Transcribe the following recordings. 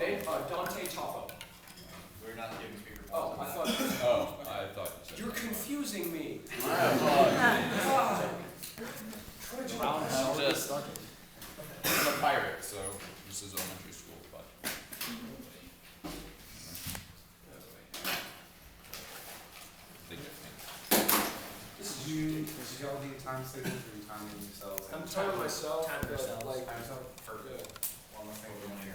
Okay, Dante Toffo. We're not giving speaker. Oh, I thought. Oh, I thought you said. You're confusing me. I'm a pirate, so this is elementary school, but. This is Did y'all need time signals or you timing yourselves? I'm timing myself. Time yourselves. Like, Time yourself? yeah. One more thing we want to hear.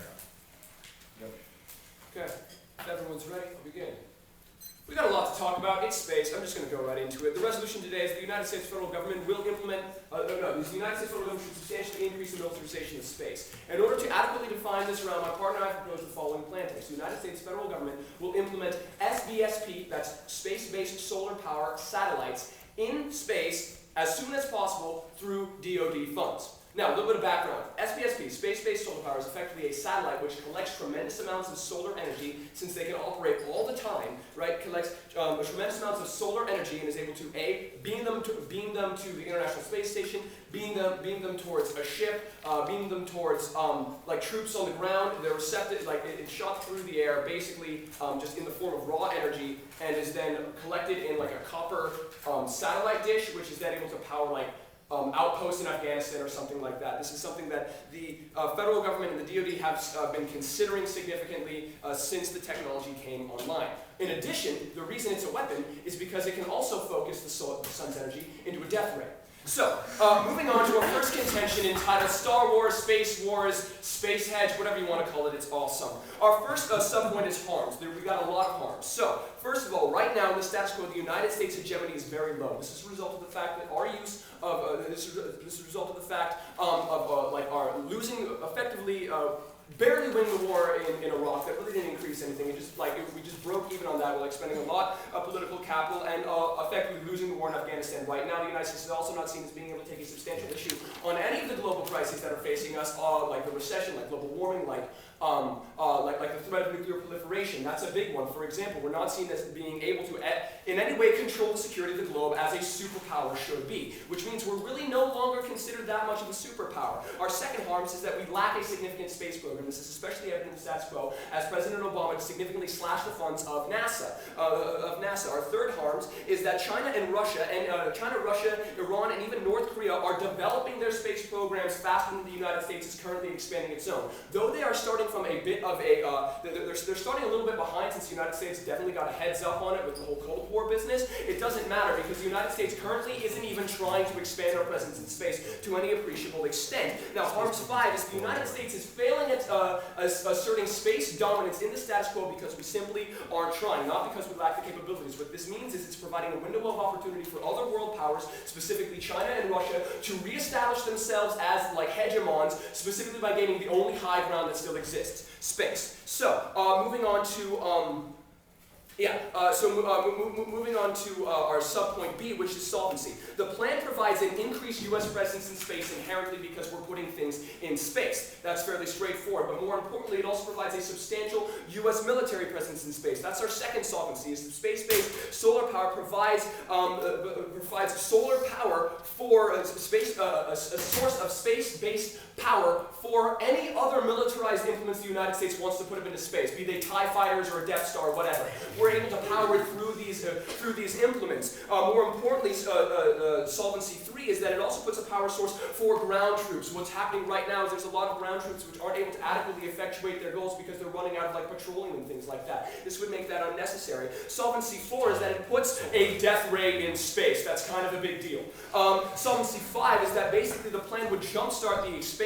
Okay, if everyone's ready, I'll begin. We got a lot to talk about. It's space. I'm just going to go right into it. The resolution today is the United States federal government will implement, the United States federal government should substantially increase the militarization of space. In order to adequately define this realm, my partner and I propose the following plan text. The United States federal government will implement SBSP, that's space-based solar power satellites, in space as soon as possible through DoD funds. Now, a little bit of background. SBSP, space-based solar power, is effectively a satellite which collects tremendous amounts of solar energy, since they can operate all the time, right? Collects tremendous amounts of solar energy and is able to beam them to the International Space Station, beam them towards a ship, beam them towards like troops on the ground. They're receptive, like it's shot through the air, basically just in the form of raw energy, and is then collected in like a copper satellite dish, which is then able to power like outposts in Afghanistan or something like that. This is something that the federal government and the DoD have been considering significantly since the technology came online. In addition, the reason it's a weapon is because it can also focus the sun's energy into a death ray. So, moving on to our first contention entitled Star Wars, Space Wars, Space Hedge, whatever you want to call it, it's awesome. Our first subpoint is harms. We've got a lot of harms. So, first of all, right now in the status quo, the United States hegemony is very low. This is a result of the fact that our use of, this is a result of the fact like our losing effectively, barely winning the war in Iraq. That really didn't increase anything. It just we just broke even on that. We're like spending a lot of political capital and effectively losing the war in Afghanistan. Right now, the United States is also not seen as being able to take a substantial issue on any of the global crises that are facing us, like the recession, like global warming, like the threat of nuclear proliferation. That's a big one. For example, we're not seen as being able to, in any way, control the security of the globe as a superpower should be, which means we're really no longer considered that much of a superpower. Our second harm is that we lack a significant space program. This is especially evident in the status quo, as President Obama significantly slashed the funds of NASA. Our third harm is that China, Russia, Iran, and even North Korea are developing their space programs faster than the United States is currently expanding its own. Though they are starting from a bit of a, they're starting a little bit behind, since the United States definitely got a heads up on it with the whole Cold War business. It doesn't matter, because the United States currently isn't even trying to expand our presence in space to any appreciable extent. Now, harms 5 is the United States is failing at asserting space dominance in the status quo because we simply aren't trying, not because we lack the capabilities. What this means is it's providing a window of opportunity for other world powers, specifically China and Russia, to reestablish themselves as like hegemons, specifically by gaining the only high ground that still exists, space. So, moving on to moving on to our subpoint B, which is solvency. The plan provides an increased U.S. presence in space inherently because we're putting things in space. That's fairly straightforward, but more importantly, it also provides a substantial U.S. military presence in space. That's our second solvency, is that space-based solar power provides solar power for a source of space-based power for any other militarized implements the United States wants to put them into space, be they TIE fighters or a Death Star, whatever. We're able to power it through these implements. More importantly, solvency 3 is that it also puts a power source for ground troops. What's happening right now is there's a lot of ground troops which aren't able to adequately effectuate their goals because they're running out of like petroleum and things like that. This would make that unnecessary. Solvency 4 is that it puts a death ray in space. That's kind of a big deal. Solvency 5 is that basically the plan would jumpstart the expansion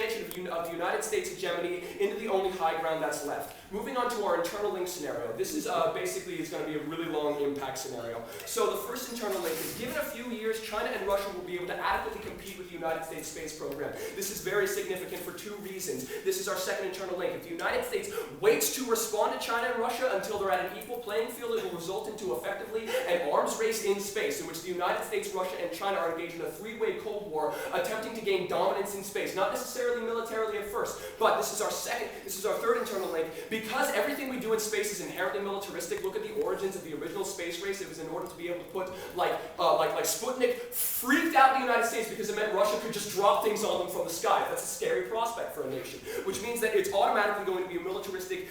of the United States hegemony into the only high ground that's left. Moving on to our internal link scenario. This is basically is going to be a really long impact scenario. So the first internal link is, given a few years, China and Russia will be able to adequately compete with the United States space program. This is very significant for 2 reasons. This is our second internal link. If the United States waits to respond to China and Russia until they're at an equal playing field, it will result into effectively an arms race in space, in which the United States, Russia, and China are engaged in a 3-way Cold War, attempting to gain dominance in space. Not necessarily militarily at first, but this is our third internal link. Because everything we do in space is inherently militaristic, look at the origins of the original space race. It was in order to be able to put, like Sputnik freaked out the United States because it meant Russia could just drop things on them from the sky. That's a scary prospect for a nation, which means that it's automatically going to be a militaristic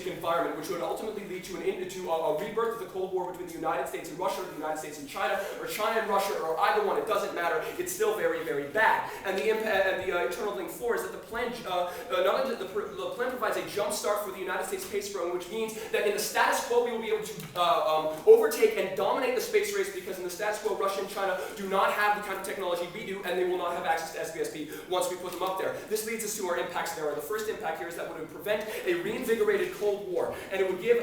environment, which would ultimately lead to a rebirth of the Cold War between the United States and Russia, or the United States and China, or China and Russia, or either one. It doesn't matter. It's still very, very bad. And the internal thing for is that the plan, not only the plan provides a jump start for the United States space program, which means that in the status quo we will be able to overtake and dominate the space race, because in the status quo Russia and China do not have the kind of technology we do, and they will not have access to SBSP once we put them up there. This leads us to our impact scenario. The first impact here is that would prevent a reinvigorated Cold War, and it would give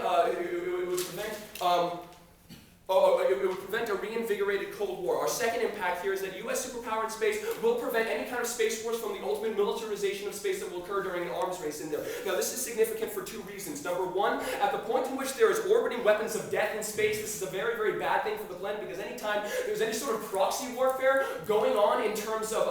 it would prevent a reinvigorated Cold War. Our second impact here is that U.S. superpower in space will prevent any kind of space wars from the ultimate militarization of space that will occur during an arms race in there. Now, this is significant for two reasons. Number one, at the point in which there is orbiting weapons of death in space, this is a very, very bad thing for the planet, because anytime there's any sort of proxy warfare going on in terms of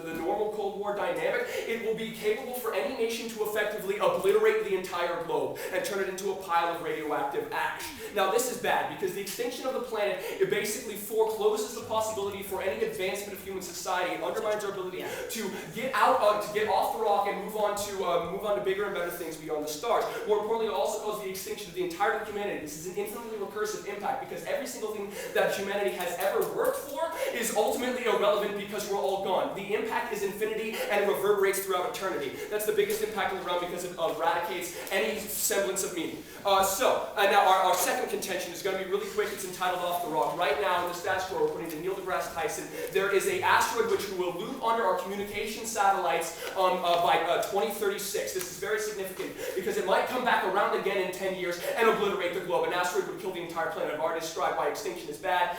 the normal Cold War dynamic, it will be capable for any nation to effectively obliterate the entire globe and turn it into a pile of radioactive ash. Now, this is bad, because the extinction of the planet, it basically forecloses the possibility for any advancement of human society. It undermines our ability to get off the rock and move on to bigger and better things beyond the stars. More importantly, it also causes the extinction of the entirety of humanity. This is an infinitely recursive impact, because every single thing that humanity has ever worked for is ultimately irrelevant because we're all gone. The impact is infinity, and it reverberates throughout eternity. That's the biggest impact on the realm, because it eradicates any semblance of meaning. Now our second contention is going to be really quick. It's entitled Off the Rock. Right now, in the status quo, according to Neil deGrasse Tyson, there is an asteroid which will loop under our communication satellites by 2036. This is very significant, because it might come back around again in 10 years and obliterate the globe. An asteroid would kill the entire planet. I've already described why extinction is bad,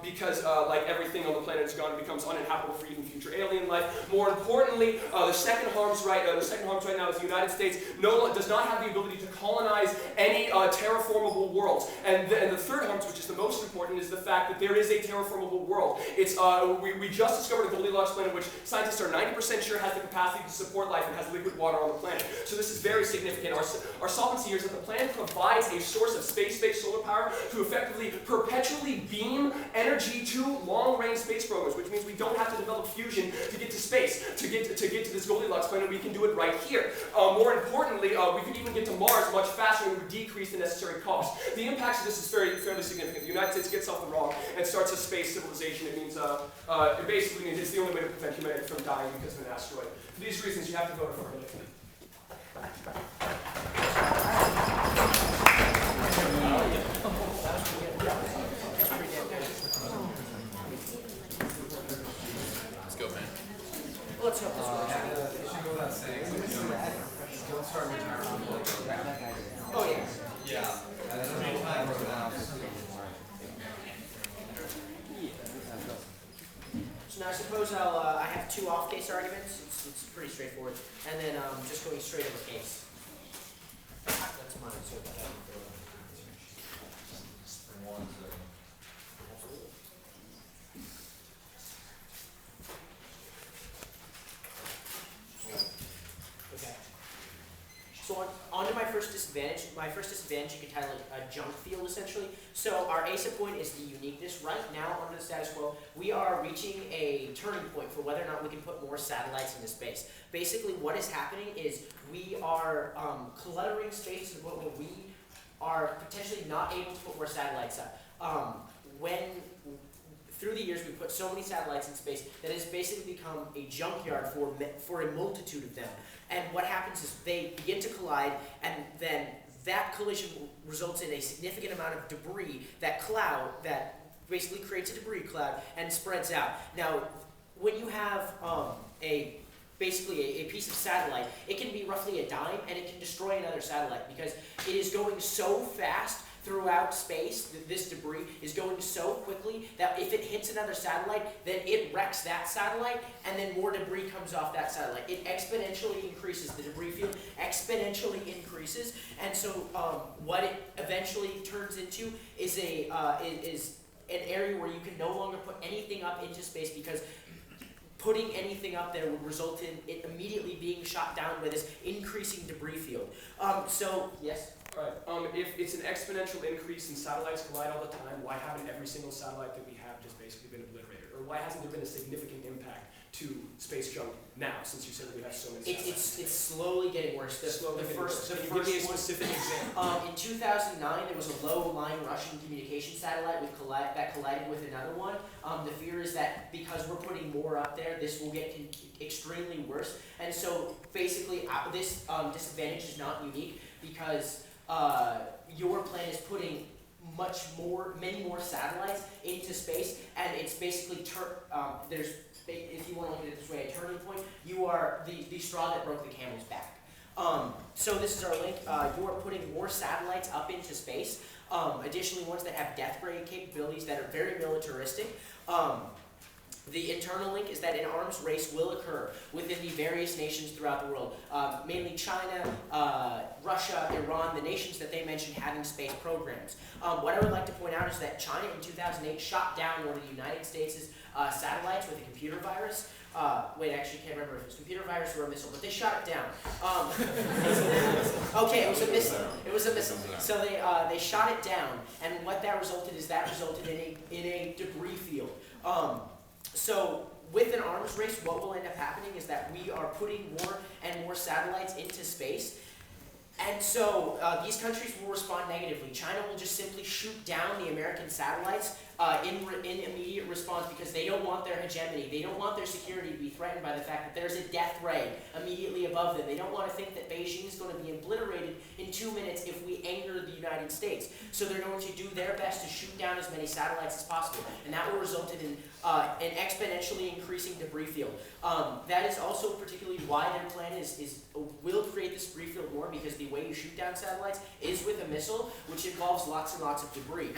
because like everything on the planet is gone, it becomes uninhabitable for even future alien life. More importantly, the second harms right now is the United States does not have the ability to colonize any terraformable worlds. And the third harms, which is the most important, is the fact that there is a terraformable world. It's we just discovered a Goldilocks planet, which scientists are 90% sure has the capacity to support life and has liquid water on the planet. So this is very significant. Our solvency here is that the planet provides a source of space-based solar power to effectively perpetually beam energy to long-range space programs, which means we don't have to develop fusion to get to space. To get to this Goldilocks planet, we can do it right here. More importantly, we can even get to Mars much faster, and it would decrease the necessary cost. The impacts of this is fairly significant. The United States gets off the rock and starts a space civilization. It means it basically means it's the only way to prevent humanity from dying because of an asteroid. For these reasons, you have to vote affirmatively. Let's go, man. Let's hope this works. It should go without saying, don't start retiring. Oh, yeah. Yeah. And then the time wrote down. So now I suppose I have two off-case arguments. It's pretty straightforward. And then just going straight over case. That's mine, so that I can throw it. Absolutely. Okay. So on to my first disadvantage. My first disadvantage, you can title it a junk field, essentially. So our ASA point is the uniqueness. Right now, under the status quo, we are reaching a turning point for whether or not we can put more satellites into space. Basically, what is happening is we are cluttering space to the point where we are potentially not able to put more satellites up. Through the years, we've put so many satellites in space that it's basically become a junkyard for a multitude of them. And what happens is they begin to collide, and then that collision results in a significant amount of debris, that basically creates a debris cloud and spreads out. Now, when you have basically a piece of satellite, it can be roughly a dime, and it can destroy another satellite because it is going so fast throughout space. This debris is going so quickly that if it hits another satellite, then it wrecks that satellite, and then more debris comes off that satellite. It exponentially increases. The debris field exponentially increases, and so what it eventually turns into is an area where you can no longer put anything up into space because putting anything up there would result in it immediately being shot down by this increasing debris field. Yes? Alright, if it's an exponential increase and satellites collide all the time, why haven't every single satellite that we have just basically been obliterated? Or why hasn't there been a significant impact to space junk now, since you said that we have so many satellites? It's slowly getting worse. Can you give me a specific example? In 2009, there was a low-lying Russian communication satellite that collided with another one. The fear is that because we're putting more up there, this will get extremely worse. And so basically, this disadvantage is not unique because your plan is putting many more satellites into space, and it's basically there's, if you want to look at it this way, a turning point. You are the straw that broke the camel's back. So this is our link. You are putting more satellites up into space. Additionally, ones that have death ray capabilities that are very militaristic. The internal link is that an arms race will occur within the various nations throughout the world, mainly China, Russia, Iran, the nations that they mentioned having space programs. What I would like to point out is that China in 2008 shot down one of the United States' satellites with a computer virus. Wait, I actually can't remember if it was a computer virus or a missile, but they shot it down. Okay, it was a missile. It was a missile. So they shot it down, and what that resulted in a debris field. So with an arms race, what will end up happening is that we are putting more and more satellites into space. And so these countries will respond negatively. China will just simply shoot down the American satellites in immediate response because they don't want their hegemony. They don't want their security to be threatened by the fact that there's a death ray immediately above them. They don't want to think that Beijing is going to be obliterated in 2 minutes if we anger the United States. So they're going to do their best to shoot down as many satellites as possible. And that will result in an exponentially increasing debris field. That is also particularly why their plan will create this debris field more, because the way you shoot down satellites is with a missile, which involves lots and lots of debris.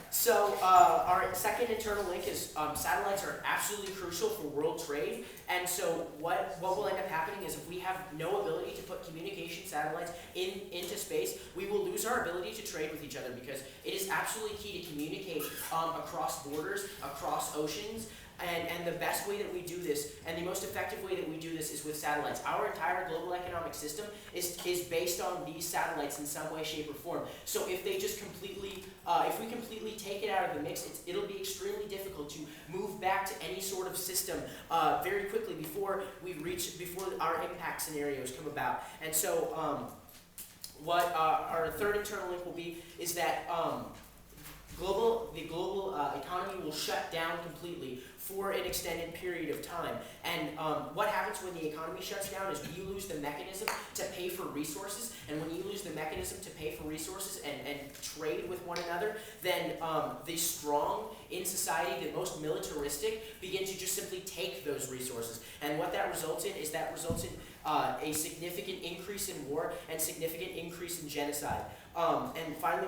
So our second internal link is satellites are absolutely crucial for world trade. And so what will end up happening is if we have no ability to put communication satellites into space, we will lose our ability to trade with each other, because it is absolutely key to communicate across borders, across oceans. And the best way that we do this, and the most effective way that we do this, is with satellites. Our entire global economic system is based on these satellites in some way, shape, or form. So if they just if we completely take it out of the mix, it'll be extremely difficult to move back to any sort of system very quickly before our impact scenarios come about. And so what our third internal link will be is that the global economy will shut down completely for an extended period of time. And what happens when the economy shuts down is you lose the mechanism to pay for resources. And when you lose the mechanism to pay for resources and trade with one another, then the strong in society, the most militaristic, begin to just simply take those resources. And what that results in is a significant increase in war and significant increase in genocide. And finally,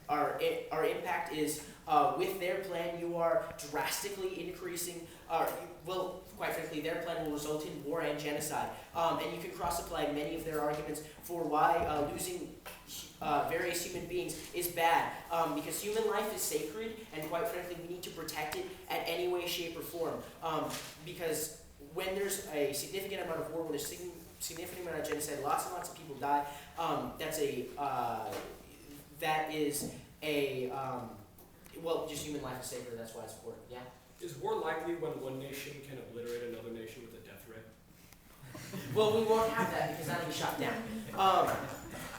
our impact is, with their plan, you are drastically increasing, quite frankly, their plan will result in war and genocide. And you can cross-apply many of their arguments for why losing various human beings is bad. Because human life is sacred, and quite frankly, we need to protect it at any way, shape, or form. Because when there's a significant amount of war, when there's a significant amount of genocide, lots and lots of people die, just human life is sacred, that's why it's important, yeah? Is war likely when one nation can obliterate another nation with a death ray? Well, we won't have that because that'll be shot down.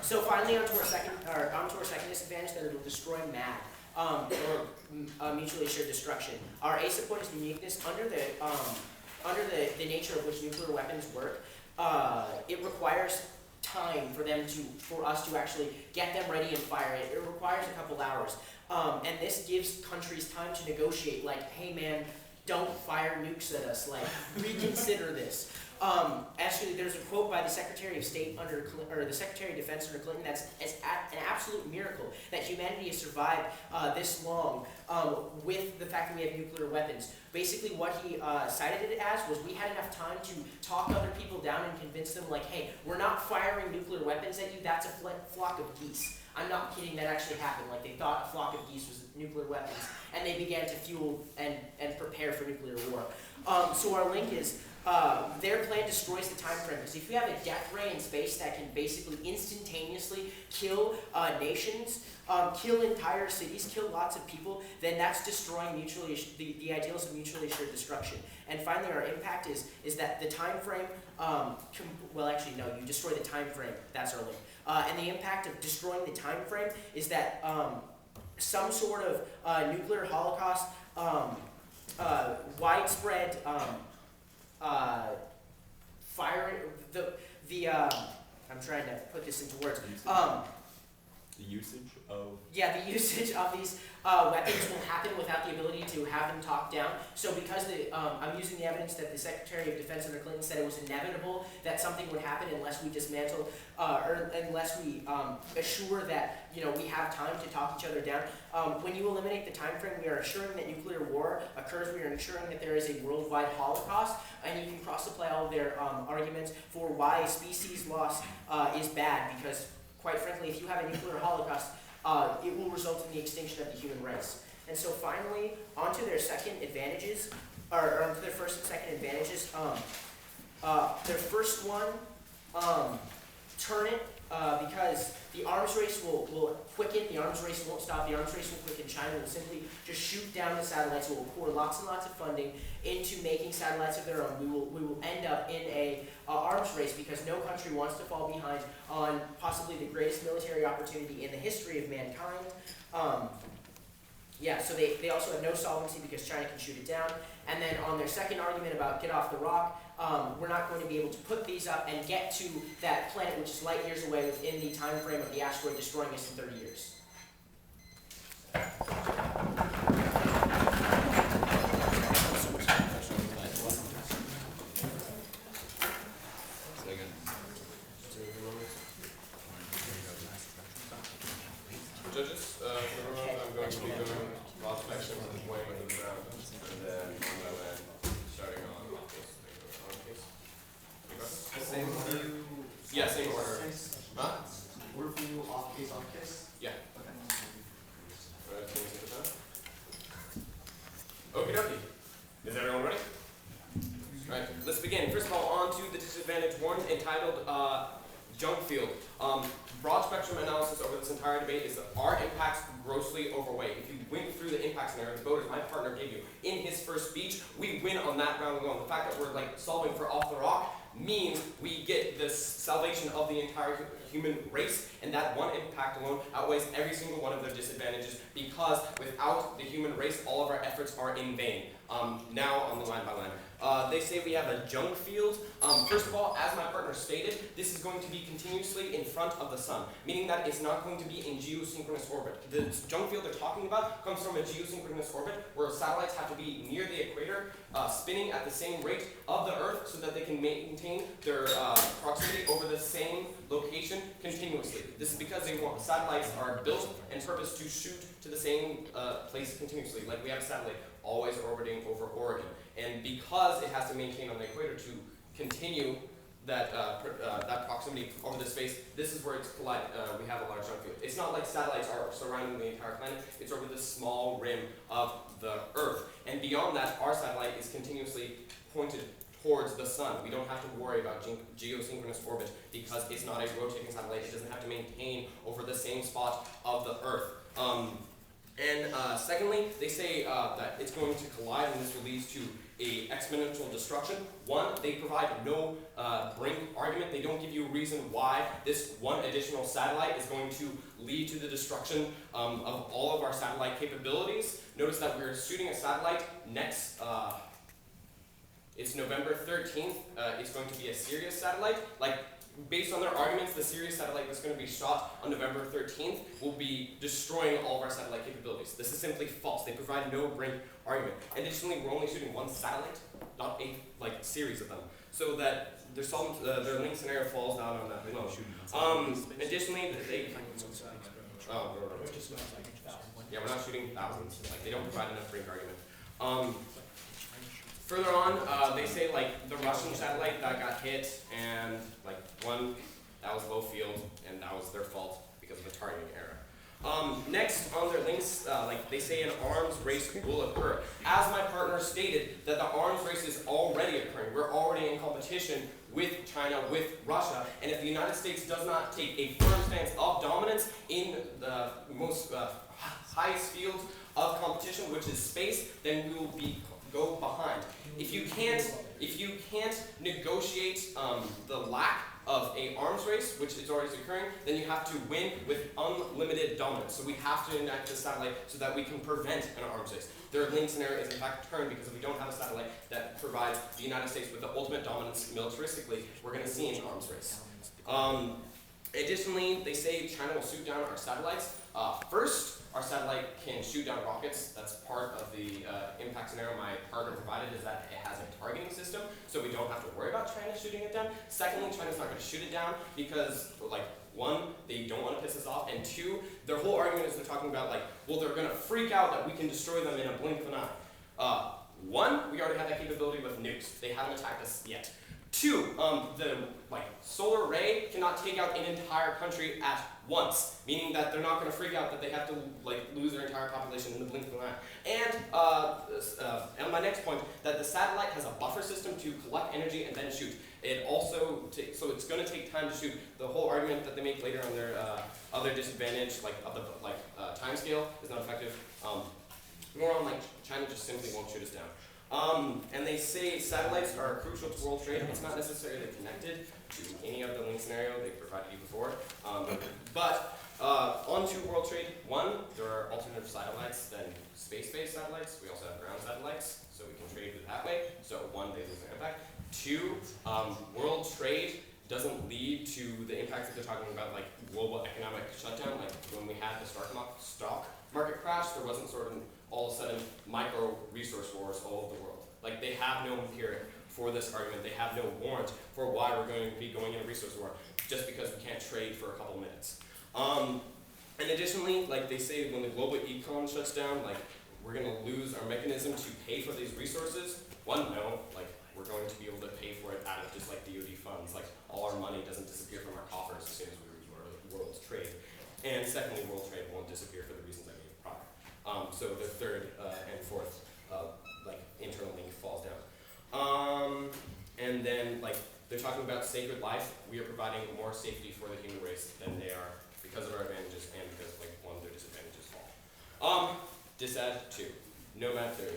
So finally, onto our second disadvantage, that it'll destroy MAD, or mutually assured destruction. Our ASA point is uniqueness. Under the nature of which nuclear weapons work, it requires time for us to actually get them ready and fire it. It requires a couple hours. And this gives countries time to negotiate, like, hey man, don't fire nukes at us, like, reconsider this. Actually, there's a quote by the Secretary of State the Secretary of Defense under Clinton that's an absolute miracle that humanity has survived this long with the fact that we have nuclear weapons. Basically, what he cited it as was we had enough time to talk other people down and convince them, like, hey, we're not firing nuclear weapons at you, that's a flock of geese. I'm not kidding, that actually happened. Like, they thought a flock of geese was nuclear weapons, and they began to fuel and prepare for nuclear war. So our link is, their plan destroys the time frame, because if you have a death ray in space that can basically instantaneously kill nations, kill entire cities, kill lots of people, then that's destroying the ideals of mutually assured destruction. And finally, our impact is that the time frame, well, actually, no, you destroy the time frame. That's our link. And the impact of destroying the time frame is that some sort of nuclear holocaust, widespread fire. I'm trying to put this into words. The usage of... Yeah, the usage of these weapons will happen without the ability to have them talked down. So because I'm using the evidence that the Secretary of Defense under Clinton said it was inevitable that something would happen unless we dismantle, or unless we assure that we have time to talk each other down. When you eliminate the time frame, we are assuring that nuclear war occurs. We are ensuring that there is a worldwide Holocaust, and you can cross-apply all of their arguments for why species loss is bad, because quite frankly, if you have a nuclear holocaust, it will result in the extinction of the human race. And so finally, onto their second advantages, or onto their first and second advantages. Their first one, turn it, because the arms race will quicken, the arms race won't stop, the arms race will quicken. China will simply just shoot down the satellites. It will pour lots and lots of funding into making satellites of their own. We will end up in a arms race, because no country wants to fall behind on possibly the greatest military opportunity in the history of mankind. So they also have no solvency because China can shoot it down. And then on their second argument about get off the rock, we're not going to be able to put these up and get to that planet, which is light years away, within the time frame of the asteroid destroying us in 30 years. Judges, for the moment, I'm going to be doing lots of sections of the way on the ground, and then on my land, starting on case. On case. You got it? The same view... Yeah, same order. Huh? Word view, off case? Yeah. Alright, can you take the time? Okie dokie. Is everyone ready? Alright, let's begin. First of all, on to the disadvantage one, entitled junk field. Broad spectrum analysis over this entire debate is that our impacts grossly overweight. If you went through the impact scenario the voters, my partner gave you in his first speech, we win on that round alone. The fact that we're solving for off the rock means we get this salvation of the entire human race, and that one impact alone outweighs every single one of their disadvantages, because without the human race, all of our efforts are in vain. Now on the line by line. They say we have a junk field. First of all, as my partner stated, this is going to be continuously in front of the sun, meaning that it's not going to be in geosynchronous orbit. The junk field they're talking about comes from a geosynchronous orbit, where satellites have to be near the equator, spinning at the same rate of the Earth, so that they can maintain their proximity over the same location continuously. This is because satellites are built and purposed to shoot to the same place continuously. Like we have a satellite always orbiting over Oregon. And because it has to maintain on the equator to continue that proximity over the space, this is where it's collided. We have a large junk field. It's not like satellites are surrounding the entire planet. It's over this small rim of the Earth. And beyond that, our satellite is continuously pointed towards the sun. We don't have to worry about geosynchronous orbit, because it's not a rotating satellite. It doesn't have to maintain over the same spot of the Earth. Secondly, they say that it's going to collide, and this will lead to a exponential destruction. One, they provide no brink argument. They don't give you a reason why this one additional satellite is going to lead to the destruction of all of our satellite capabilities. Notice that we're shooting a satellite next, it's November 13th. It's going to be a Sirius satellite. Based on their arguments, the Sirius satellite that's going to be shot on November 13th will be destroying all of our satellite capabilities. This is simply false. They provide no brink argument. Additionally, we're only shooting one satellite, not a series of them, so that their link scenario falls down on that alone. Additionally, we're not shooting thousands. They don't provide enough brink argument. Further on, they say the Russian satellite that got hit, and one that was low field, and that was their fault because of the targeting error. Next on their links, like they say an arms race will occur. As my partner stated, that the arms race is already occurring. We're already in competition with China, with Russia, and if the United States does not take a firm stance of dominance in the most highest field of competition, which is space, then we will go behind. If you can't negotiate the lack of a arms race, which is already occurring, then you have to win with unlimited dominance. So we have to enact this satellite so that we can prevent an arms race. Their link scenario is in fact turned because if we don't have a satellite that provides the United States with the ultimate dominance militaristically, we're going to see an arms race. Additionally, they say China will shoot down our satellites. First, our satellite can shoot down rockets. That's part of the impact scenario my partner provided, is that it has a targeting system, so we don't have to worry about China shooting it down. Secondly, China's not going to shoot it down because, like, one, they don't want to piss us off, and two, their whole argument is they're talking about, like, well, they're going to freak out that we can destroy them in a blink of an eye. One, we already have that capability with nukes. They haven't attacked us yet. Two, the solar ray cannot take out an entire country at once, meaning that they're not going to freak out that they have to lose their entire population in the blink of an eye. And my next point, that the satellite has a buffer system to collect energy and then shoot. It also so it's going to take time to shoot. The whole argument that they make later on their other disadvantage, of the time scale, is not effective. More on China just simply won't shoot us down. And they say satellites are crucial to world trade. It's not necessarily connected to any of the link scenario they provided you before. But on to world trade. One, there are alternative satellites than space-based satellites. We also have ground satellites, so we can trade that way. So one, they lose their impact. Two, world trade doesn't lead to the impacts that they're talking about, like global economic shutdown. Like when we had the stock market crash, there wasn't sort of all of a sudden micro resource wars all over the world. Like they have no empiric for this argument. They have no warrant for why we're going to be going in a resource war just because we can't trade for a couple minutes. And additionally, they say when the global econ shuts down, we're going to lose our mechanism to pay for these resources. One, no, we're going to be able to pay for it out of just DoD funds. All our money doesn't disappear from our coffers as soon as we reach world trade. And secondly, world trade won't disappear for the reasons I gave prior. So the third and fourth, internal link falls down. And then, they're talking about sacred life. We are providing more safety for the human race than they are because of our advantages and because, one, their disadvantages fall. Disad 2, Nomad theory.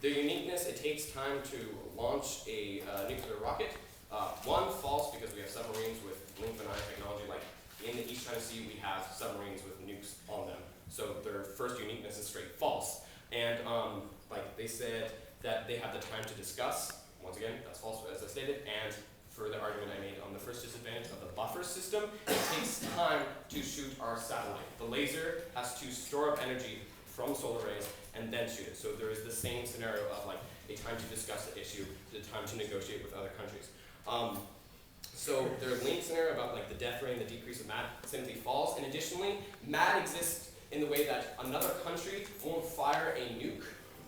Their uniqueness, it takes time to launch a nuclear rocket. One, false, because we have submarines with blink of an eye technology. In the East China Sea, we have submarines with nukes on them. So their first uniqueness is straight false. And they said that they have the time to discuss. Once again, that's false, as I stated. And for the argument I made on the first disadvantage of the buffer system, it takes time to shoot our satellite. The laser has to store up energy from solar rays and then shoot it. So there is the same scenario of a time to discuss the issue, the time to negotiate with other countries. So their link scenario about the death rate and the decrease of MAD simply false. And additionally, MAD exists in the way that another country won't fire a nuke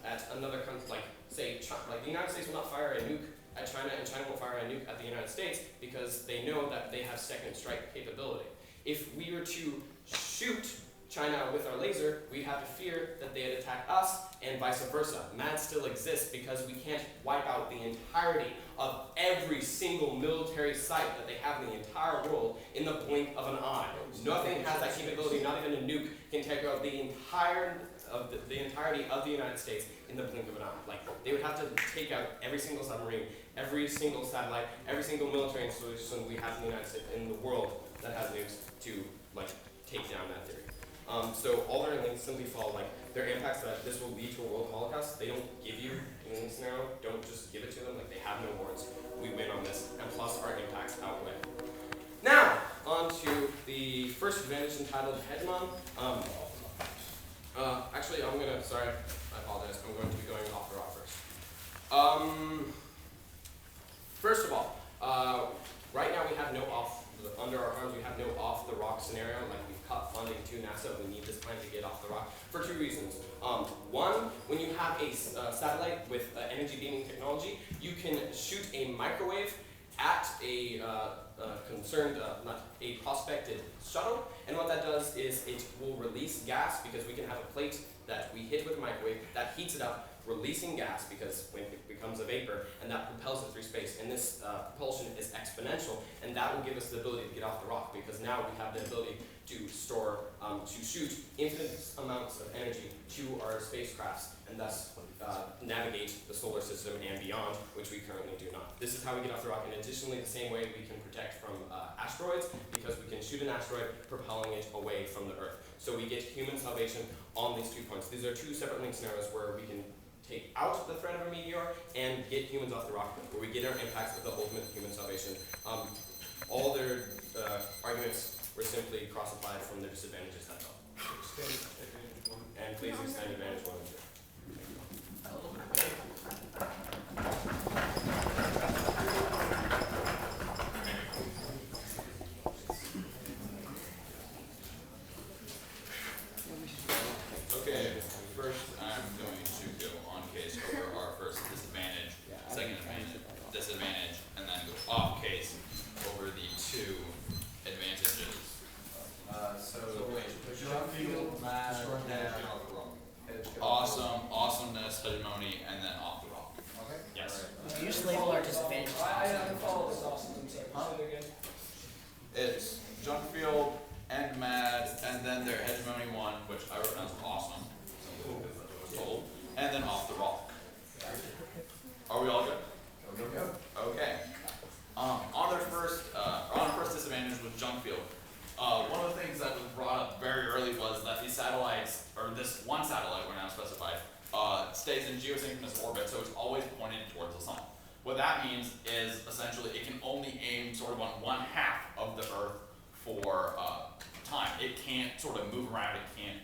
at another country, say, the United States will not fire a nuke at China, and China won't fire a nuke at the United States because they know that they have second strike capability. If we were to shoot China with our laser, we have to fear that they'd attack us, and vice versa. MAD still exists because we can't wipe out the entirety of every single military site that they have in the entire world in the blink of an eye. Nothing has that capability, not even a nuke can take out the entirety of the United States in the blink of an eye. They would have to take out every single submarine, every single satellite, every single military installation we have in the United States, in the world that has nukes to take down that theory. So all their links simply fall, their impacts that this will lead to a world holocaust, they don't give you in any scenario, don't just give it to them, they have no warrants. We win on this, and plus our impacts outweigh. Now, on to the first advantage entitled Hegemon. Actually, sorry, I apologize, I'm going to be going off the rock first. First of all, right now we have no under our arms, we have no off-the-rock scenario. We've cut funding to NASA. We need this plan to get off the rock for two reasons. One, when you have a satellite with energy beaming technology, you can shoot a microwave at a a prospected shuttle, and what that does is it will release gas because we can have a plate that we hit with a microwave that heats it up, releasing gas because when it becomes a vapor, and that propels it through space. And this propulsion is exponential, and that will give us the ability to get off the rock because now we have the ability to store, to shoot infinite amounts of energy to our spacecrafts, and thus navigate the solar system and beyond, which we currently do not. This is how we get off the rock, and additionally, the same way we can protect from asteroids, because we can shoot an asteroid, propelling it away from the Earth. So we get human salvation on these 2 points. These are 2 separate link scenarios where we can take out the threat of a meteor and get humans off the rock, where we get our impacts of the ultimate human salvation. All their arguments were simply cross-applied from their disadvantages, that's all. And please extend advantage 1 and 2. Okay, first I'm going to go on case over our first disadvantage, second disadvantage, and then go off case over the 2 advantages. Jump field, mad, Awesomeness, hegemony, and then off the rock. Okay. Yes. We just label our disadvantages. I haven't followed this awesome. Huh? Say it again. It's junk field and mad, and then their hegemony 1, which I wrote down as awesome, so I was told, and then off the rock. Are we all good? Okay. On our first disadvantage was junk field. One of the things that was brought up very early was that these satellites, or this one satellite, we're now specified, stays in geosynchronous orbit, so it's always pointed towards the sun. What that means is essentially it can only aim sort of on 1/2 of the Earth for time. It can't sort of move around. It can't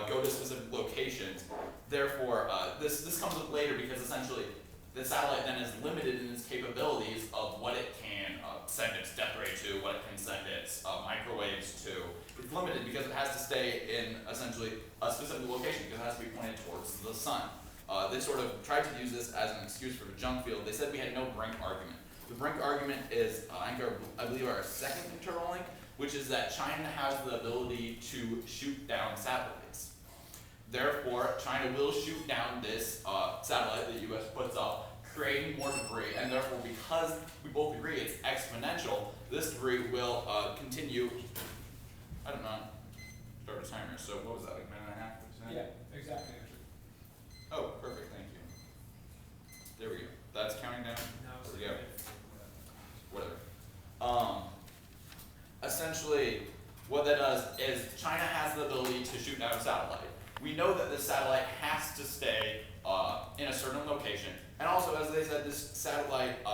go to specific locations. Therefore, this comes up later because essentially the satellite then is limited in its capabilities of what it can send its death ray to, what it can send its microwaves to. It's limited because it has to stay in essentially a specific location because it has to be pointed towards the sun. They sort of tried to use this as an excuse for the junk field. They said we had no brink argument. The brink argument is, I believe, our second internal link, which is that China has the ability to shoot down satellites. Therefore, China will shoot down this satellite that the U.S. puts up, creating more debris, and therefore, because we both agree it's exponential, this debris will continue. I don't know. Start a timer. So what was that, like 9.5%? Yeah, exactly. Oh, perfect. Thank you. There we go. That's counting down. There we go. Whatever. Essentially, what that does is China has the ability to shoot down a satellite. We know that this satellite has to stay in a certain location, and also, as they said, this satellite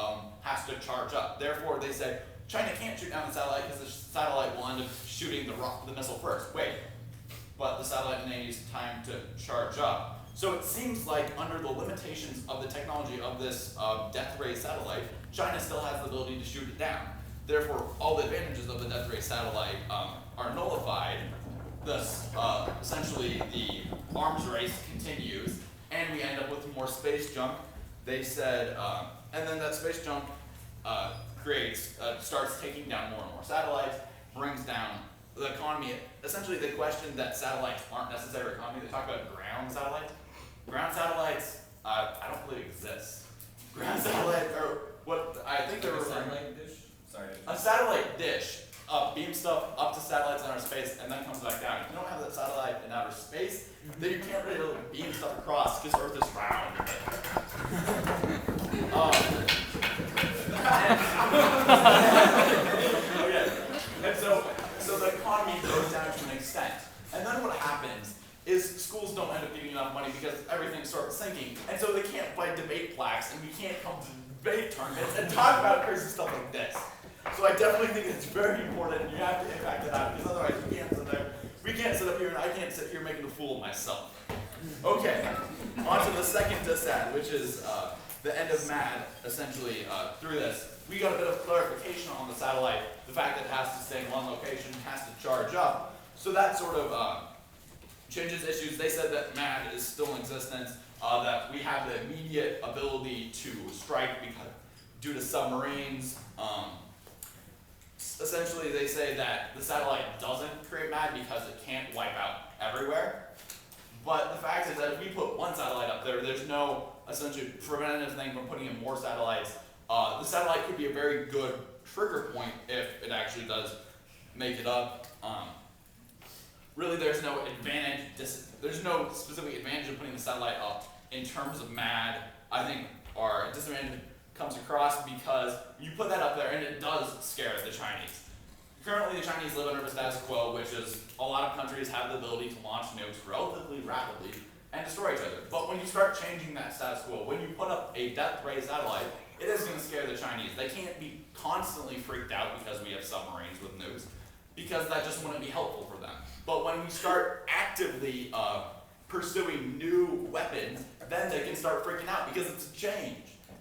has to charge up. Therefore, they said China can't shoot down the satellite because the satellite will end up shooting the missile first. Wait, but the satellite needs time to charge up. So it seems like under the limitations of the technology of this death ray satellite, China still has the ability to shoot it down. Therefore, all the advantages of the death ray satellite are nullified. Thus, essentially, the arms race continues, and we end up with more space junk. They said, and then that space junk starts taking down more and more satellites, brings down the economy. Essentially, they questioned that satellites aren't necessary economy. They talk about ground satellites. Ground satellites, I don't believe exist. Ground satellites are what I think they were referring to. A satellite dish beams stuff up to satellites in outer space and then comes back down. If you don't have that satellite in outer space, then you can't really beam stuff across because Earth is round. Okay. And so the economy goes down to an extent. And then what happens is schools don't end up getting enough money because everything starts sinking. And so they can't buy debate plaques, and we can't come to debate tournaments and talk about crazy stuff like this. So I definitely think it's very important. You have to impact it out, because otherwise we can't sit there. We can't sit up here, and I can't sit here making a fool of myself. Okay, on to the second dissad, which is the end of MAD, essentially, through this. We got a bit of clarification on the satellite, the fact that it has to stay in one location, has to charge up. So that sort of changes issues. They said that MAD is still in existence, that we have the immediate ability to strike due to submarines. Essentially, they say that the satellite doesn't create MAD because it can't wipe out everywhere. But the fact is that if we put one satellite up there, there's no essentially preventative thing from putting in more satellites. The satellite could be a very good trigger point if it actually does make it up. Really, there's no advantage. There's no specific advantage of putting the satellite up in terms of MAD. I think our disadvantage comes across because you put that up there and it does scare the Chinese. Currently, the Chinese live under the status quo, which is a lot of countries have the ability to launch nukes relatively rapidly and destroy each other. But when you start changing that status quo, when you put up a death ray satellite, it is going to scare the Chinese. They can't be constantly freaked out because we have submarines with nukes, because that just wouldn't be helpful for them. But when we start actively pursuing new weapons, then they can start freaking out because it's a change.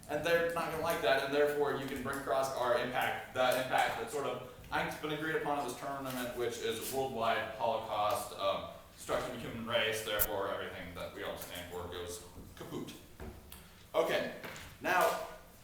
And they're not going to like that, and therefore you can bring across our impact, that impact that sort of has been agreed upon at this tournament, which is worldwide Holocaust, destruction of the human race, therefore everything that we all stand for goes kaput. Okay, now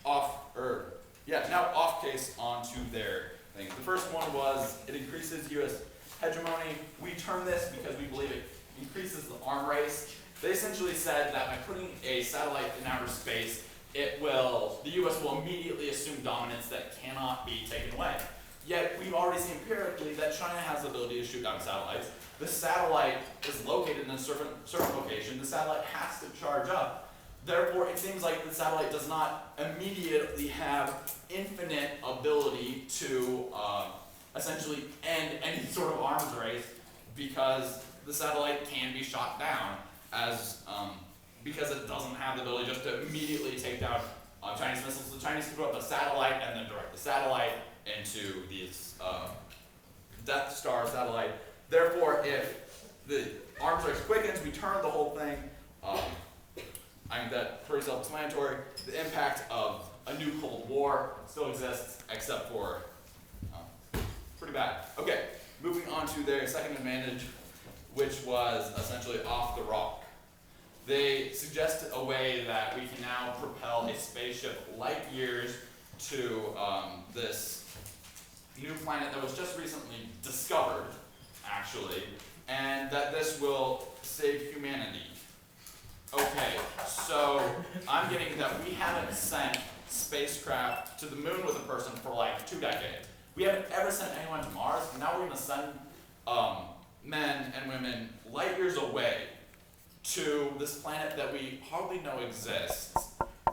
off case onto their thing. The first one was it increases U.S. hegemony. We term this because we believe it increases the arm race. They essentially said that by putting a satellite in outer space, the U.S. will immediately assume dominance that cannot be taken away. Yet we've already seen empirically that China has the ability to shoot down satellites. The satellite is located in a certain location. The satellite has to charge up. Therefore, it seems like the satellite does not immediately have infinite ability to essentially end any sort of arms race, because the satellite can be shot down because it doesn't have the ability just to immediately take down Chinese missiles. The Chinese can put up a satellite and then direct the satellite into this Death Star satellite. Therefore, if the arms race quickens, we turn the whole thing. I think that's pretty self-explanatory. The impact of a new Cold War still exists, except for pretty bad. Okay, moving on to their second advantage, which was essentially off the rock. They suggested a way that we can now propel a spaceship light years to this new planet that was just recently discovered, actually, and that this will save humanity. Okay, so I'm getting that we haven't sent spacecraft to the moon with a person for like 2 decades. We haven't ever sent anyone to Mars. Now we're going to send men and women light years away to this planet that we hardly know exists,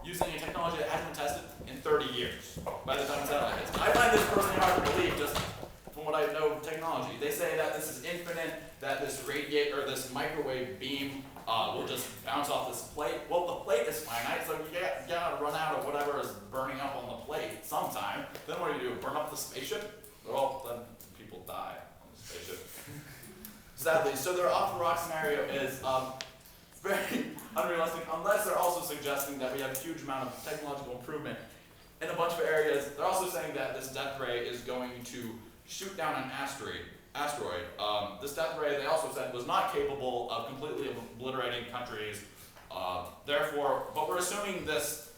using a technology that hasn't been tested in 30 years by the time the satellite hits. I find this personally hard to believe just from what I know of technology. They say that this is infinite, that this this microwave beam will just bounce off this plate. Well, the plate is finite, so you gotta run out of whatever is burning up on the plate sometime. Then what do? Burn up the spaceship? Well, then people die on the spaceship. Sadly, so their off-the-rock scenario is very unrealistic, unless they're also suggesting that we have a huge amount of technological improvement in a bunch of areas. They're also saying that this death ray is going to shoot down an asteroid. This death ray, they also said, was not capable of completely obliterating countries. But we're assuming this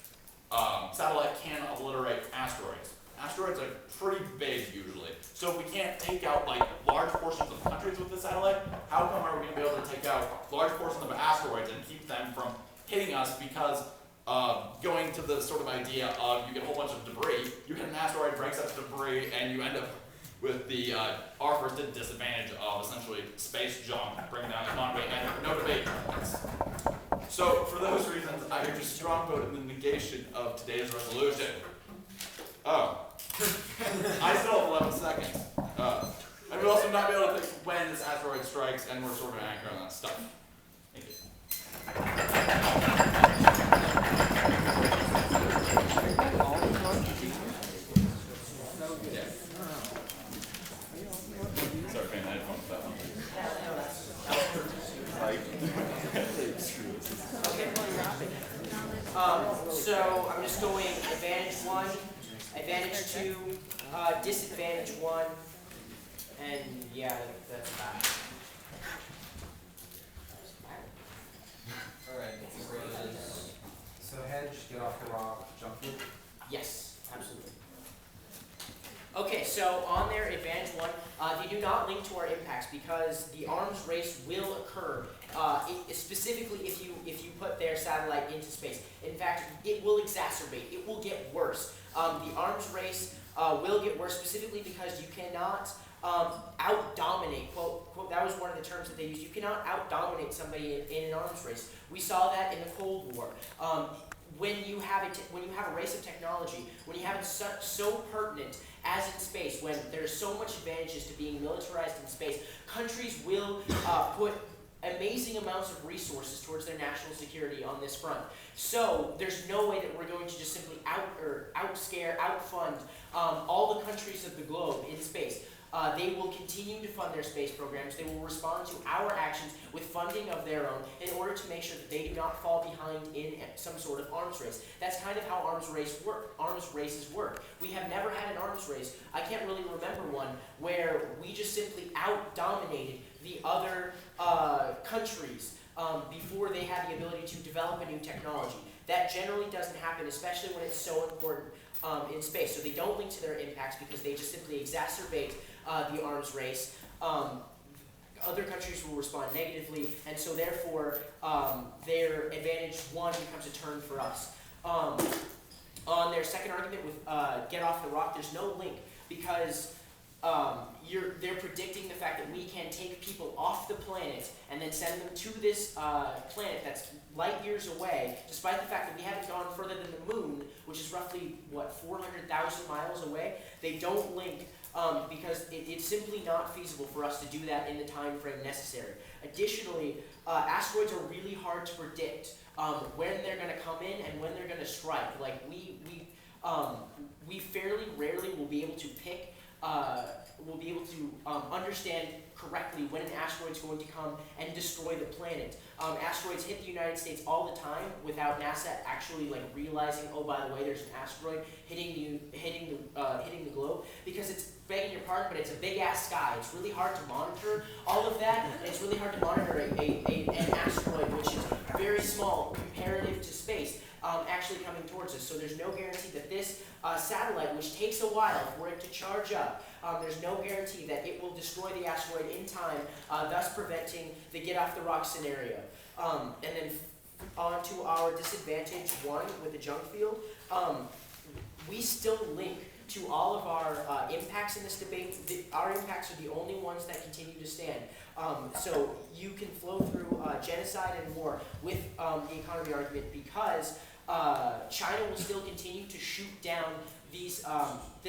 satellite can obliterate asteroids. Asteroids are pretty big usually. So if we can't take out like large portions of countries with the satellite, how come are we going to be able to take out large portions of asteroids and keep them from hitting us? Because going to the sort of idea of you get a whole bunch of debris, you hit an asteroid, breaks up debris, and you end up with the our first disadvantage of essentially space junk, bringing down the economy, and no debate. So for those reasons, I urge a strong vote in the negation of today's resolution. Oh. I still have 11 seconds. And we'll also not be able to pick when this asteroid strikes, and we're sort of anchored on that stuff. Thank you. Sorry, man, I didn't want that one. So I'm just going advantage 1, advantage 2, disadvantage 1, and yeah, that's that. Alright, so hedge, get off the rock, jump through. Yes. Okay, so on their advantage one, they do not link to our impacts because the arms race will occur. Specifically, if you put their satellite into space. In fact, it will exacerbate. It will get worse. The arms race will get worse specifically because you cannot out-dominate. Quote, that was one of the terms that they used. You cannot out-dominate somebody in an arms race. We saw that in the Cold War. When you have a race of technology, when you have it so pertinent as in space, when there's so much advantages to being militarized in space, countries will put amazing amounts of resources towards their national security on this front. So there's no way that we're going to just simply outfund all the countries of the globe in space. They will continue to fund their space programs. They will respond to our actions with funding of their own in order to make sure that they do not fall behind in some sort of arms race. That's kind of how arms races work. We have never had an arms race. I can't really remember one where we just simply out-dominated the other countries before they had the ability to develop a new technology. That generally doesn't happen, especially when it's so important in space. So they don't link to their impacts because they just simply exacerbate the arms race. Other countries will respond negatively, and so therefore their advantage one becomes a turn for us. On their second argument with get off the rock, there's no link because they're predicting the fact that we can take people off the planet and then send them to this planet that's light years away, despite the fact that we haven't gone further than the moon, which is roughly, 400,000 miles away. They don't link because it's simply not feasible for us to do that in the time frame necessary. Additionally, asteroids are really hard to predict when they're going to come in and when they're going to strike. Like we fairly rarely will be able to pick. We'll be able to understand correctly when an asteroid's going to come and destroy the planet. Asteroids hit the United States all the time without NASA actually realizing, oh, by the way, there's an asteroid hitting the globe, because it's, begging your pardon, but it's a big ass sky. It's really hard to monitor all of that, and it's really hard to monitor an asteroid which is very small comparative to space. Actually coming towards us. So there's no guarantee that this satellite, which takes a while for it to charge up, there's no guarantee that it will destroy the asteroid in time, thus preventing the get off the rock scenario. And then on to our disadvantage one with the junk field. We still link to all of our impacts in this debate. Our impacts are the only ones that continue to stand. So you can flow through genocide and war with the economy argument because China will still continue to shoot down this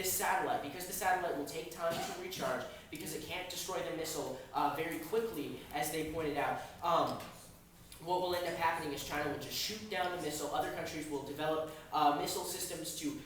satellite, because the satellite will take time to recharge, because it can't destroy the missile very quickly, as they pointed out. What will end up happening is China will just shoot down the missile. Other countries will develop missile systems to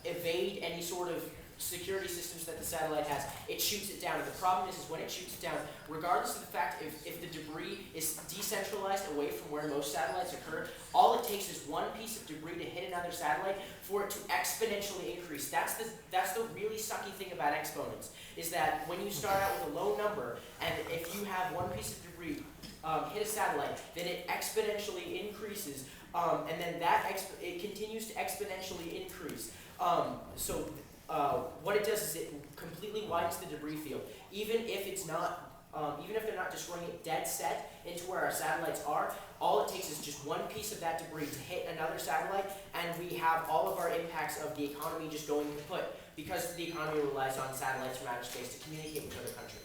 evade any sort of security systems that the satellite has. It shoots it down. And the problem is when it shoots it down, regardless of the fact if the debris is decentralized away from where most satellites occur, all it takes is one piece of debris to hit another satellite for it to exponentially increase. That's the really sucky thing about exponents, is that when you start out with a low number, and if you have one piece of debris hit a satellite, then it exponentially increases, and then it continues to exponentially increase. What it does is it completely widens the debris field. Even if they're not destroying it dead set into where our satellites are, all it takes is just one piece of that debris to hit another satellite, and we have all of our impacts of the economy just going kaput, because the economy relies on satellites from outer space to communicate with other countries.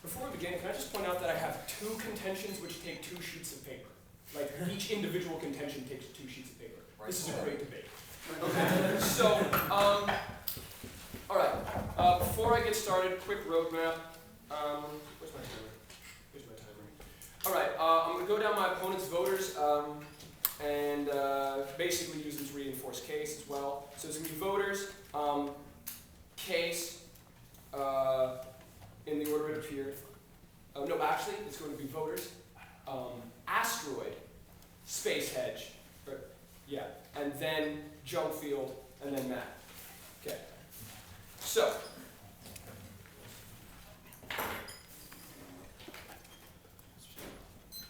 Before we begin, can I just point out that I have two contentions which take 2 sheets of paper. Like, each individual contention takes 2 sheets of paper. This is a great debate. Okay, so, alright, before I get started, quick roadmap. Where's my timer? Here's my timer. Alright, I'm going to go down my opponent's voters and basically use them to reinforce case as well. So it's going to be voters, case, in the order it appeared. No, actually, it's going to be voters, asteroid, space hedge, yeah, and then junk field, and then Matt. Okay. So,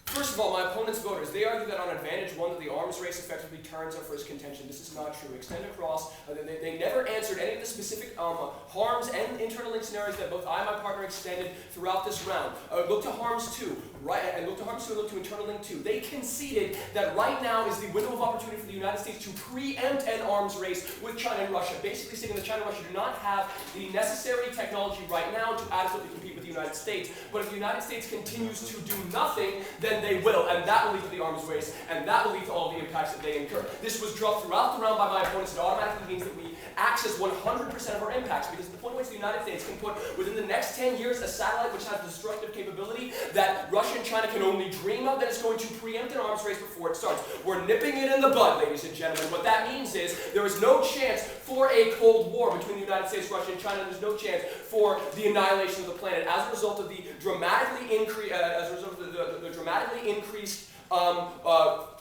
first of all, my opponent's voters, they argue that on advantage one that the arms race effectively turns our first contention. This is not true. Extend across, they never answered any of the specific harms and internal link scenarios that both I and my partner extended throughout this round. Look to harms 2, right, and look to harms 2 and look to internal link 2. They conceded that right now is the window of opportunity for the United States to preempt an arms race with China and Russia, basically saying that China and Russia do not have the necessary technology right now to adequately compete with the United States. But if the United States continues to do nothing, then they will, and that will lead to the arms race, and that will lead to all the impacts that they incur. This was dropped throughout the round by my opponents. It automatically means that we access 100% of our impacts, because at the point at which the United States can put within the next 10 years a satellite which has destructive capability that Russia and China can only dream of, that is going to preempt an arms race before it starts. We're nipping it in the bud, ladies and gentlemen. What that means is there is no chance for a Cold War between the United States, Russia, and China. There's no chance for the annihilation of the planet as a result of the dramatically increased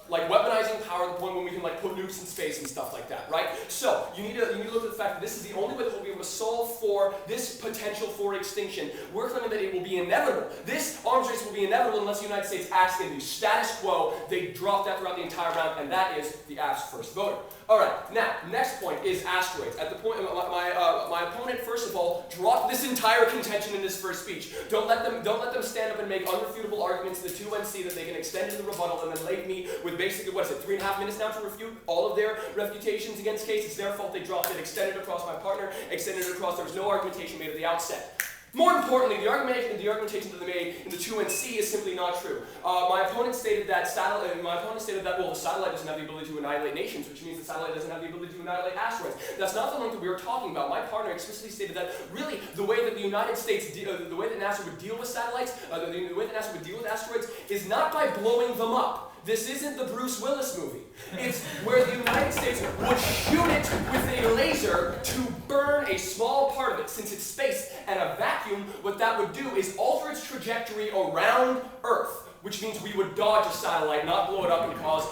like weaponizing power to the point when we can like put nukes in space and stuff like that, right? So you need to look at the fact that this is the only way that we'll be able to solve for this potential for extinction. We're claiming that it will be inevitable. This arms race will be inevitable unless the United States acts in the status quo. They dropped that throughout the entire round, and that is the AF's first voter. All right, now, next point is asteroids. At the point, my opponent, first of all, dropped this entire contention in his first speech. Don't let them stand up and make unrefutable arguments in the 2NC that they can extend into the rebuttal and then leave me with basically, what is it, 3.5 minutes now to refute all of their refutations against Case. It's their fault they dropped it, extended it across my partner, extended it across, there was no argumentation made at the outset. More importantly, the argumentation that they made in the 2NC is simply not true. My opponent stated that well, the satellite doesn't have the ability to annihilate nations, which means the satellite doesn't have the ability to annihilate asteroids. That's not the link that we were talking about. My partner explicitly stated that really the way that the United States, the way that NASA would deal with satellites, the way that NASA would deal with asteroids is not by blowing them up. This isn't the Bruce Willis movie. It's where the United States would shoot it with a laser to burn a small part of it. Since it's space and a vacuum, what that would do is alter its trajectory around Earth, which means we would dodge a satellite, not blow it up and cause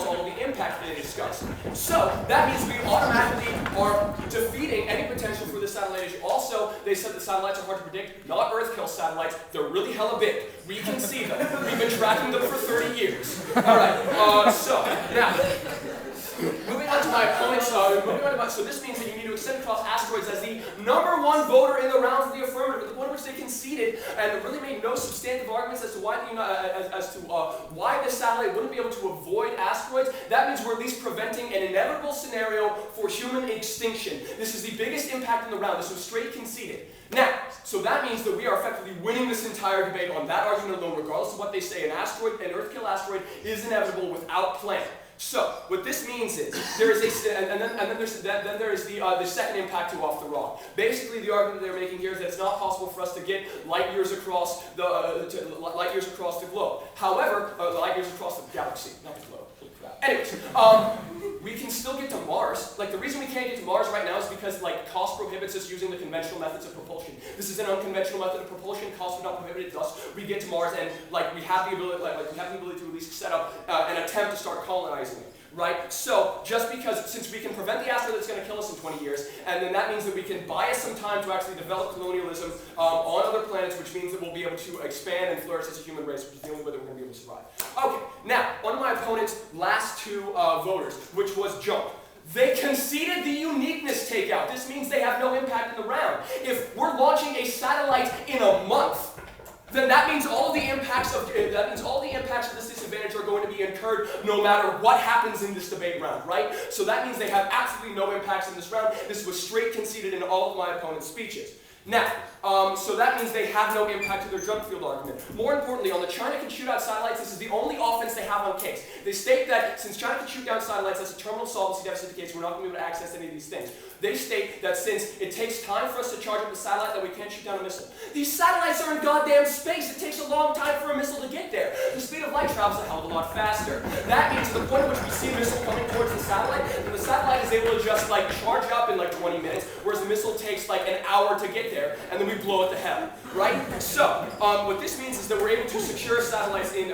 all of the impact that they discussed. So that means we automatically are defeating any potential for this satellite issue. Also, they said the satellites are hard to predict. Not Earth-kill satellites. They're really hella big. We can see them. We've been tracking them for 30 years. All right. So now, moving on to my opponent's. So this means that you need to extend across asteroids as the #1 voter in the round for the affirmative, at the point at which they conceded and really made no substantive arguments as to why why the satellite wouldn't be able to avoid asteroids. That means we're at least preventing an inevitable scenario for human extinction. This is the biggest impact in the round. This was straight conceded. Now, so that means that we are effectively winning this entire debate on that argument alone, regardless of what they say. An Earth-kill asteroid is inevitable without plan. So what this means is there is there is the second impact to off the rock. Basically, the argument they're making here is that it's not possible for us to get light years across the globe. However, light years across the galaxy, not the globe. Anyways, we can still get to Mars. Like, the reason we can't get to Mars right now is because, like, cost prohibits us using the conventional methods of propulsion. This is an unconventional method of propulsion. Cost would not prohibit it. Thus, we get to Mars, and we have the ability, to at least set up an attempt to start colonizing it. Right? So, since we can prevent the asteroid that's going to kill us in 20 years, and then that means that we can buy us some time to actually develop colonialism on other planets, which means that we'll be able to expand and flourish as a human race, which is the only way that we're going to be able to survive. Okay, now, on to my opponent's last two voters, which was junk. They conceded the uniqueness takeout. This means they have no impact in the round. If we're launching a satellite in a month, then that means all the impacts of this disadvantage are going to be incurred no matter what happens in this debate round, right? So that means they have absolutely no impacts in this round. This was straight conceded in all of my opponent's speeches. Now, so that means they have no impact to their junk field argument. More importantly, on the China can shoot out satellites, this is the only offense they have on Case. They state that since China can shoot down satellites, that's a terminal solvency deficit case, we're not going to be able to access any of these things. They state that since it takes time for us to charge up the satellite, that we can't shoot down a missile. These satellites are in goddamn space. It takes a long time for a missile to get there. The speed of light travels a hell of a lot faster. That means to the point at which we see a missile coming towards the satellite, and the satellite is able to just charge up in 20 minutes, whereas the missile takes an hour to get there. there, and then we blow it to hell, right? So, what this means is that we're able to secure satellites in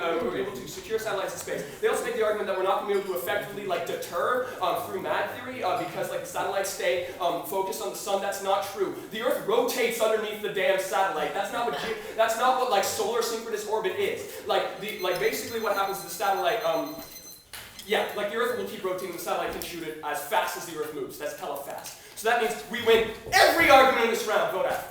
space. They also make the argument that we're not going to be able to effectively like deter through MAD theory because like the satellites stay focused on the sun. That's not true. The Earth rotates underneath the damn satellite. That's not what like solar synchronous orbit is. Basically what happens to the satellite. Like the Earth will keep rotating, the satellite can shoot it as fast as the Earth moves. That's hella fast. So that means we win every argument in this round. Vote out.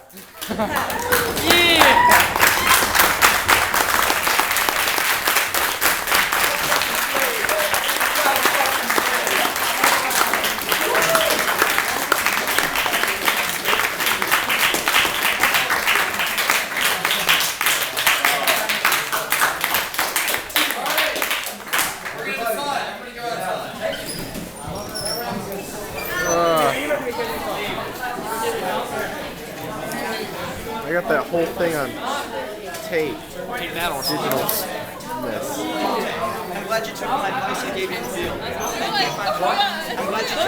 I got that whole thing on tape. Take that on Digital. I'm glad you took my advice I gave you in the field. I'm glad you took